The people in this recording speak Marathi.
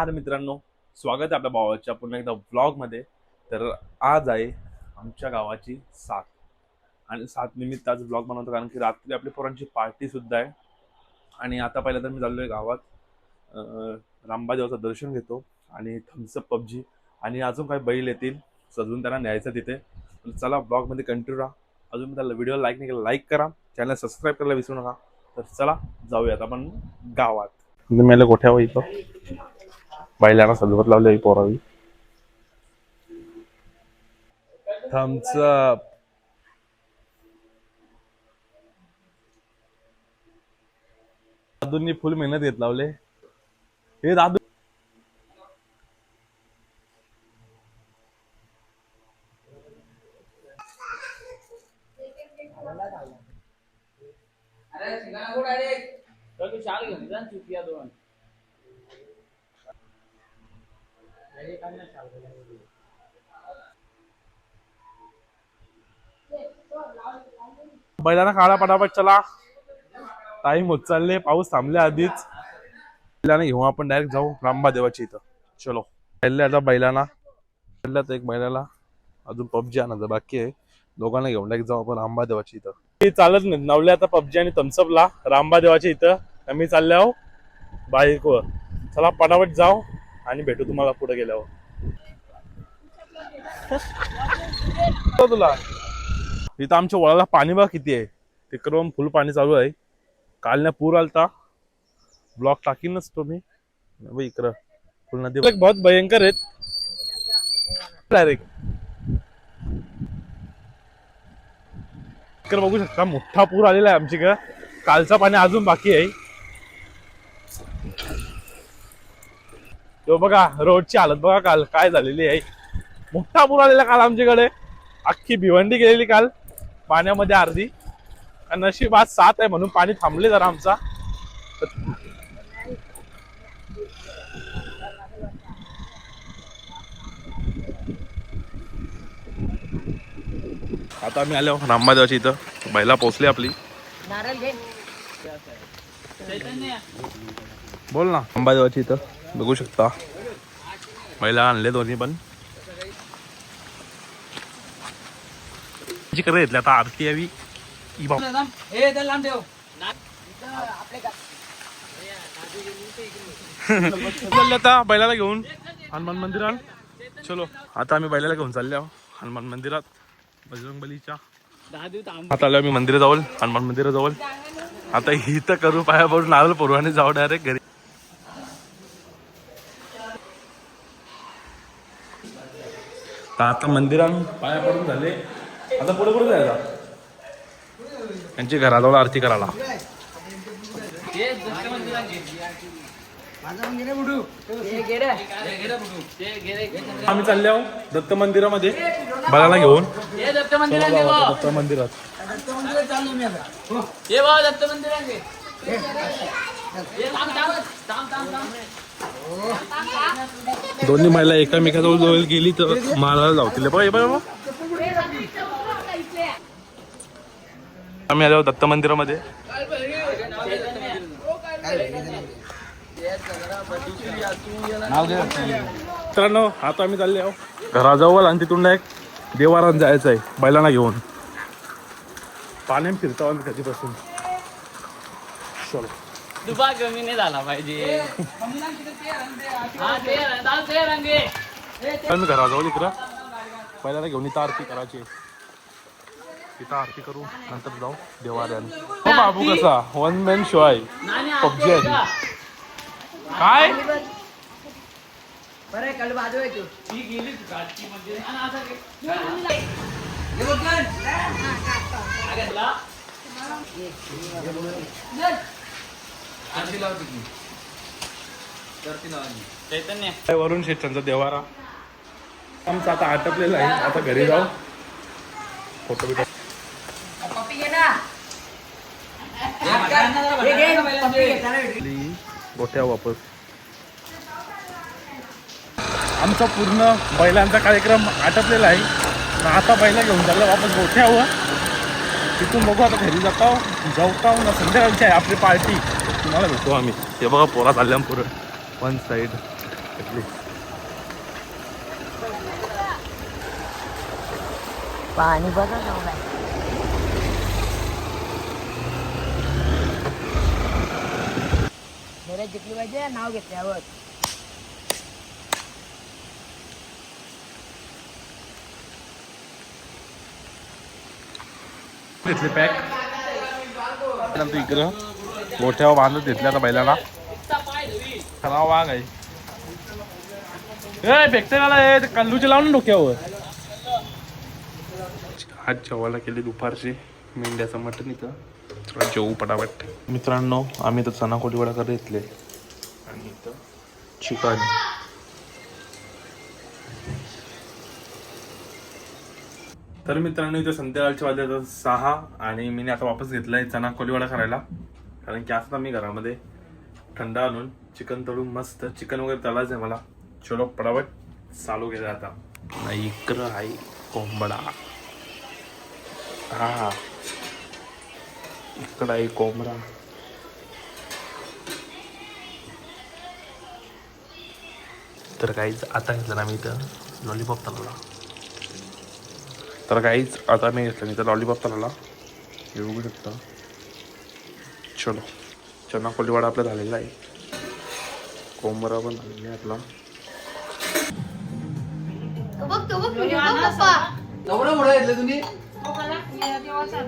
नमस्कार मित्रांनो, स्वागत आहे आपल्या भावाच्या पुन्हा एकदा व्लॉगमध्ये. तर आज आहे आमच्या गावाची साथ आणि साथ निमित्त आज व्लॉग बनवतो, कारण की रात्री आपल्या पोरांची पार्टी सुद्धा आहे. आणि आता पहिला तर मी चाललो आहे गावात, रामबादेवाचं दर्शन घेतो आणि थम्सअप पबजी आणि अजून काही बैल येतील सजून त्यांना न्यायचं तिथे. चला ब्लॉगमध्ये कंटिन्यू राहा. अजून मी त्याला व्हिडिओ लाईक नाही केला, लाईक करा, चॅनल सबस्क्राईब करायला विसरू नका. तर चला जाऊयात आपण गावात. मेले गोठ्यावर इथं बैलांना सजवत लावले पोरावी. थम्सअप दादूंनी फुल मेहनत घेत लावले. हे दादू बैलांना काढा पटापट, चला टाइम होत चालले, पाऊस थांबले आधीच. बैलांना घेऊ आपण डायरेक्ट जाऊ रामबादेवाची इथं. चलो पहिले आता बैलांना एक बैलाला अजून पबजी आणायचं बाकी आहे. दोघांना घेऊन डायरेक्ट जाऊ आपण रामबादेवाची इथं. ते चालत नाही नवले आता पबजी आणि थम्सअपला रामबादेवाची इथं. आम्ही चालले आहो बाईकवर. चला पटापट जाऊ आणि भेटू तुम्हाला पुढे गेल्यावर. तुला इथं आमच्या वळाला पाणी बघा किती आहे. तिकडून फुल पाणी चालू आहे. काल ना पूर आलता, ब्लॉक टाकीनच तुम्ही इकडं फुल नदी बहुत भयंकर आहेत डायरेक्ट. इकडे बघू शकता मोठा पूर आलेला आहे आमच्याकडे. कालचा पाणी अजून बाकी आहे. तो बघा रोडची हालत बघा काल काय झालेली आहे. मोठा पूर आलेला काल आमच्याकडे. अख्खी भिवंडी गेलेली काल पाण्यामध्ये अर्धी. नशीब आज 7 आहे म्हणून पाणी थांबले जरा आमचा. आता आम्ही आलो रामबादेवाची इथं. बैला पोचली आपली. बोल ना. रामबादेवाची इथं बघू शकता बैला आणले दोन्ही पण. करे घेतली आता आरती यावी. आता बैलाला घेऊन हनुमान मंदिरात. चलो आता आम्ही बैलाला घेऊन चालले आहो हनुमान मंदिरात बजरंगबलीच्या. आता आलो आम्ही मंदिराजवळ, हनुमान मंदिराजवळ. आता इथं करू पाया पडून नारळ पोरवाने जाऊ डायरेक्ट घरी. आता मंदिरात पाया पडून झाले. आता पुढे पुढे जायला त्यांची घराजवळ आरती करायला. आम्ही चालले आहो दत्त मंदिरामध्ये बैलाला घेऊन. दत्त मंदिरात दोन्ही महिला एकामेकाजवळ जवळ गेली तर मारायला लावतील. बघा आम्ही आलो दत्त मंदिरामध्ये. मित्रांनो आता आम्ही चालले आहो घराजवळ आणि तिथून एक देवारात जायचं आहे बैलांना घेऊन. पाण्यात फिरतो आम्ही कधीपासून. चलो दुबा कमी नाही झाला पाहिजे. आम्ही घराजवळ इकडं बैलाला घेऊन इथं आरती करायची. इथं आरती करू नंतर जाऊ देवाऱ्यात. बाबू कसा 1 मॅन शो आहे पबजी आहे काय. वरुण शेट्यांचा देवारा आमचा आता आटपलेला आहे. आता घरी जाऊ फोटो बिटो. गोठ्या वापस. आमचा पूर्ण बैलांचा कार्यक्रम आटपलेला आहे. आता बैला घेऊन चालला वापस गोठ्यावर. तिथून बघू आता घरी जातो. ना संध्याकाळची आहे आपली पार्टी. तुम्हाला भेटतो आम्ही. ते बघा पोरा चालल्या पुरं वन साईड. पाणी बघा केवढं आहे. बरं जिंकली पाहिजे नाव घेतल्यावर. घेतले पॅक नंतर इकडं मोठ्यावर बांधून घेतल्या आता बैलाला. खरा वाघ आहे फेकते मला कल्लूचे लावून डोक्यावर. आज जेवायला केली दुपारची मेंढ्याचं मटण इथं. थोडा जेवू पटापट. मित्रांनो आम्ही तर चना कोळी वडा करत घेतले आणि इथं चिकन. तर मित्रांनो इथं संध्याकाळच्या वाजले आता 6 आणि मी आता वापस घेतलाय चना कोळीवाडा करायला. कारण की आता मी घरामध्ये थंड आणून चिकन तळून मस्त चिकन वगैरे तळायचं आहे मला. चलो पटापट चालू केलं आता. इकडं आहे कोंबडा. हा इकडं आहे कोंबडा. तर काहीच आता घेतलं ना मी इथं लॉलीपॉप तळला. तर काहीच आता मी घेतलं नाही तर लॉलीपॉप तळला हे बघू शकता. चलो चना कोळीवाडा आपला झालेला आहे. कोंबडा पण झालेला आहे आपला. तो बघ व्हिडिओ बघ पप्पा. एवढं मोठं घेतलं तुम्ही? देवाचा